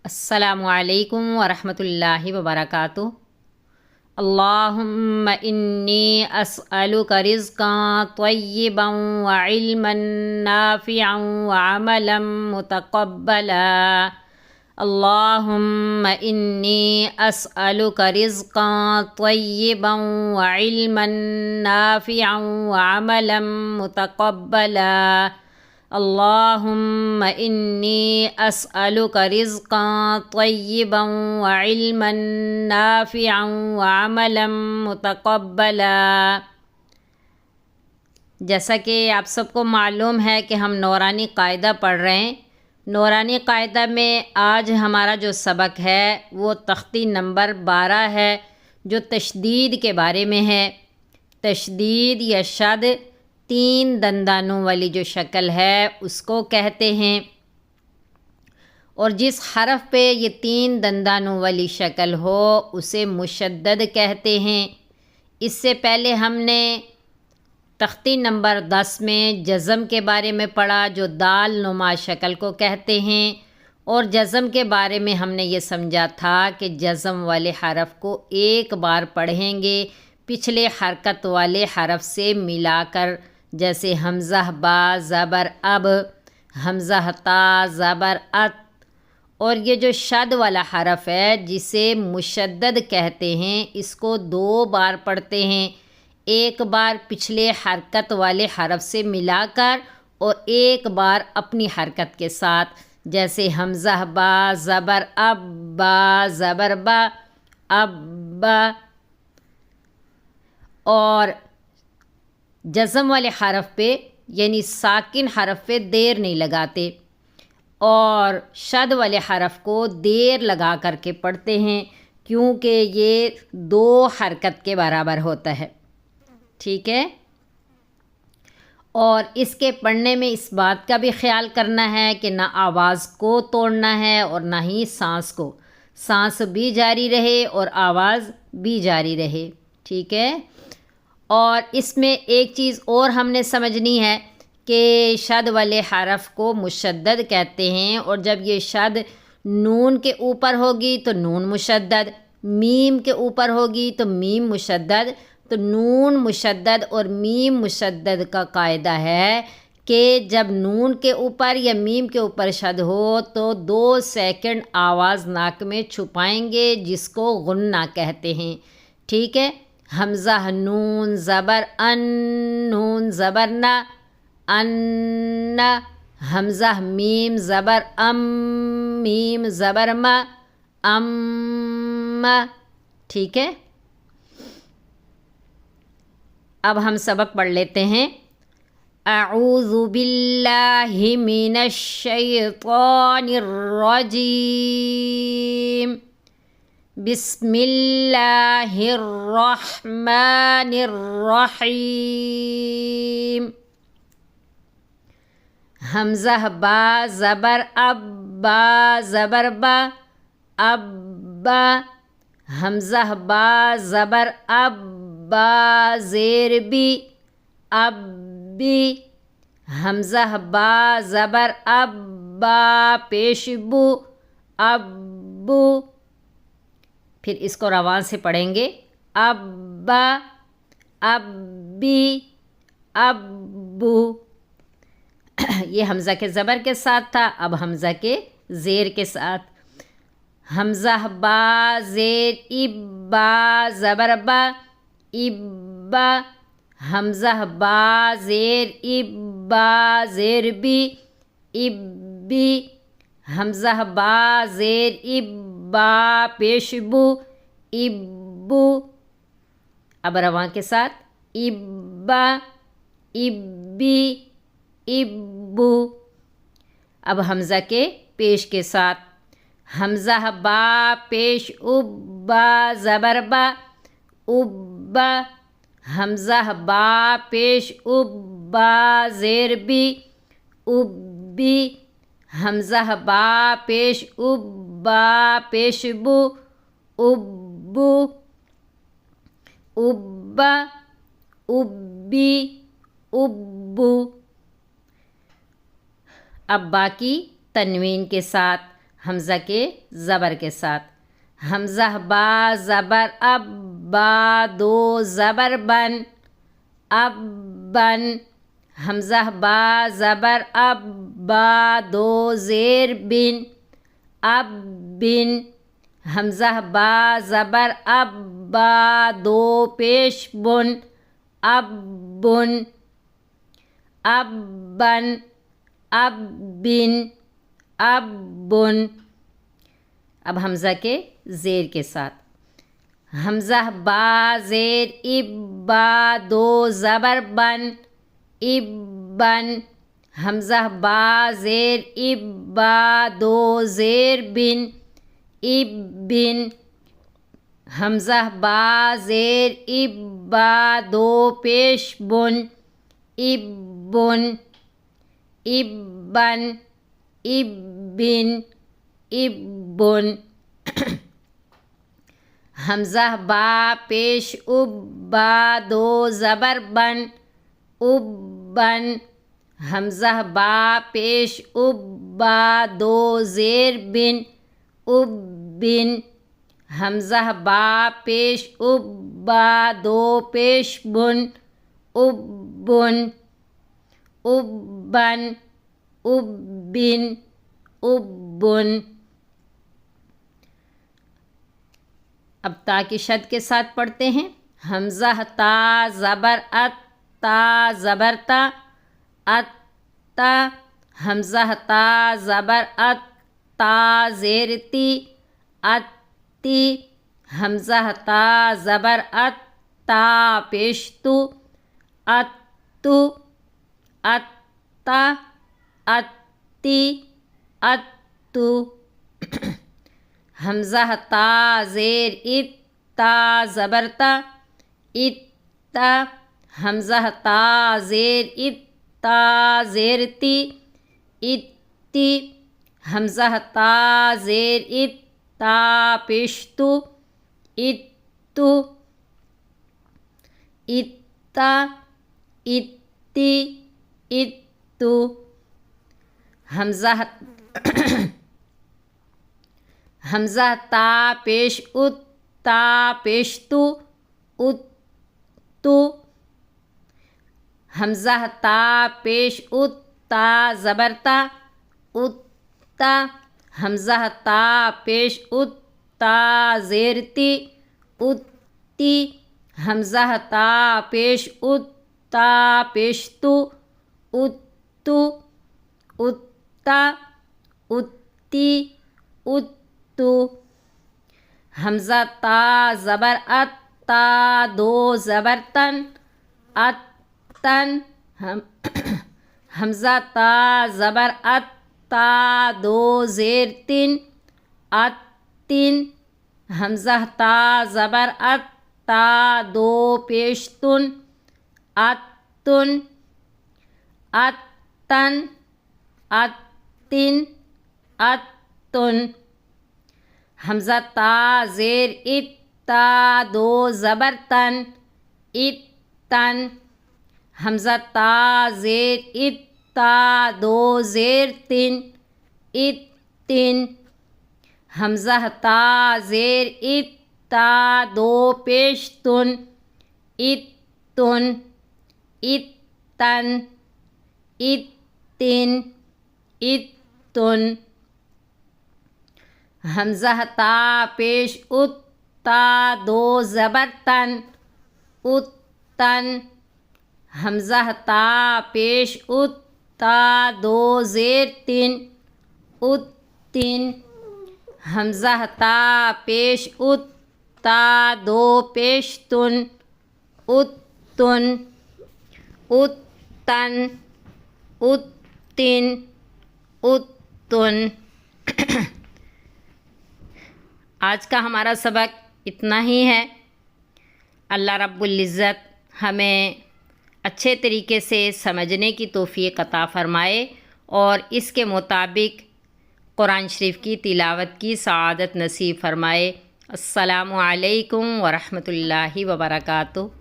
السلام علیکم ورحمۃ اللہ وبرکاتہ۔ اللہم انی اسألک رزقا طیبا وعلما نافعا وعملا متقبلا۔ اللہم انی اسألک رزقا طیبا وعلما نافعا وعملا متقبلا۔ اللہم انی اسألک رزقا طیبا وعلما نافعا وعملا متقبلا۔ جیسا کہ آپ سب کو معلوم ہے کہ ہم نورانی قاعدہ پڑھ رہے ہیں۔ نورانی قاعدہ میں آج ہمارا جو سبق ہے وہ تختی نمبر 12 ہے، جو تشدید کے بارے میں ہے۔ تشدید یا شد 3 دندانوں والی جو شکل ہے اس کو کہتے ہیں، اور جس حرف پہ یہ 3 دندانوں والی شکل ہو اسے مشدد کہتے ہیں۔ اس سے پہلے ہم نے تختی نمبر 10 میں جزم کے بارے میں پڑھا، جو دال نما شکل کو کہتے ہیں، اور جزم کے بارے میں ہم نے یہ سمجھا تھا کہ جزم والے حرف کو ایک بار پڑھیں گے پچھلے حرکت والے حرف سے ملا کر، جیسے حمزہ با زبر اب، حمزہ تا زبر ات۔ اور یہ جو شد والا حرف ہے جسے مشدد کہتے ہیں، اس کو 2 بار پڑھتے ہیں، ایک بار پچھلے حرکت والے حرف سے ملا کر اور ایک بار اپنی حرکت کے ساتھ، جیسے حمزہ با زبر اب با زبر با اب با۔ اور جزم والے حرف پہ یعنی ساکن حرف پہ دیر نہیں لگاتے، اور شد والے حرف کو دیر لگا کر کے پڑھتے ہیں، کیونکہ یہ 2 حرکت کے برابر ہوتا ہے، ٹھیک ہے۔ اور اس کے پڑھنے میں اس بات کا بھی خیال کرنا ہے کہ نہ آواز کو توڑنا ہے اور نہ ہی سانس کو، سانس بھی جاری رہے اور آواز بھی جاری رہے، ٹھیک ہے۔ اور اس میں ایک چیز اور ہم نے سمجھنی ہے کہ شد والے حرف کو مشدد کہتے ہیں، اور جب یہ شد نون کے اوپر ہوگی تو نون مشدد، میم کے اوپر ہوگی تو میم مشدد۔ تو نون مشدد اور میم مشدد کا قاعدہ ہے کہ جب نون کے اوپر یا میم کے اوپر شد ہو تو 2 سیکنڈ آواز ناک میں چھپائیں گے، جس کو غنہ کہتے ہیں، ٹھیک ہے۔ حمزہ نون زبر ان، نون زبر نہ ان، حمزہ میم زبر ام، میم زبر ما ام، ٹھیک ہے۔ اب ہم سبق پڑھ لیتے ہیں۔ اعوذ باللہ من الشیطان الرجیم، بسم اللہ الرحمن الرحیم۔ حمزہ با زبر اب با زبر با اب با، حمزہ با زبر اب با زیر بی اب بی، حمزہ با زبر اب با پیش بو اب بو۔ پھر اس کو روان سے پڑھیں گے، اب با اب بی اب بو۔ یہ حمزہ کے زبر کے ساتھ تھا، اب حمزہ کے زیر کے ساتھ۔ حمزہ با زیر اب با زبر با اب با، حمزہ با زیر اب با زیر بی اب بی، حمزہ با زیر اب با پیش بو اب بو۔ اب رواں کے ساتھ، اب با اب بی اب بو۔ اب حمزہ کے پیش کے ساتھ، حمزہ با پیش اب با زبر با اب با، حمزہ با پیش اب با زیر بی اب بی، حمزہ با پیش اب با پیش بو اب بو، اب با اب بی اب بو۔ اب باقی تنوین کے ساتھ، حمزہ کے زبر کے ساتھ. حمزہ با زبر اب، با دو زبر بن، اب بن. حمزہ با زبر اب، با دو زیر بن، اب بن. حمزہ با زبر اب، با دو پیش بن، اب بن، اب بن، اب بن، اب بن. اب حمزہ کے زیر کے ساتھ. حمزہ با زیر اب، با دو زبر بن، اب بن. حمزہ با زیر اب، با دو زیر بن، اب بن. حمزہ با زیر اب، با دو پیش بن، اب بن، اب بن، اب بن، اب بن. حمزہ با پیش اب، با دو زبر بن، اب بن. حمزہ با پیش اب، با دو زیر بن، اب بن. حمزہ با پیش اب، با دو پیش بن، اب بن، اب بن، اب بن، اب بن. اب تا کی شد کے ساتھ پڑھتے ہیں. حمزہ تا زبر ات، تا زبر تا، ات تا. حمزہ تا زبر ات، تا زیر تی، ات تی. حمزہ تا زبر ات، تا پیش تو، ات تو، ات تا، ات تی، ات تو. حمزہ تا زیر ات، تا زبر تا، ات تا. حمزہ تا زیر ات، تا زیر تی، ات تی. حمزہ تا زیر ات، تا پیش تو، ات تو، ات تا، ات تی، ات تو. حمزہ تا پیش ات، تا پیش تو، ات تو. حمزہ تا پیش ات، تا زبر تا، ات تا. حمزہ تا پیش ات، تا زیر تی، ات تی. حمزہ تا پیش ات، تا پیش تو، ات تو، ات تا، ات تی، ات تو. حمزہ تا زبر ات، تا دو زبر تن، ات تن. حمزہ تا زبر ات، تا دو زیر تن، ات تن. حمزہ تا زبر ات، تا دو پیش تن، ات تن، ات تن، ات تن، ات تن. حمزہ تا زیر ات، تا دو زبر تن، ات تن. حمزہ تا زیر ات، تا دو زیر تن، ات تن. حمزہ تا زیر ات، تا دو پیش تن، ات تن، ات تن، ات تن، ات تن. حمزہ تا پیش ات، تا دو زبر تن، ات تن. حمزہ تا پیش ات، تا دو زیر تن، ات تن. حمزہ تا پیش ات، تا دو پیش تن، ات تن، ات تن، ات تن، ات تن. آج کا ہمارا سبق اتنا ہی ہے. اللہ رب العزت ہمیں اچھے طریقے سے سمجھنے کی توفیق عطا فرمائے اور اس کے مطابق قرآن شریف کی تلاوت کی سعادت نصیب فرمائے. السلام علیکم ورحمۃ اللہ وبرکاتہ.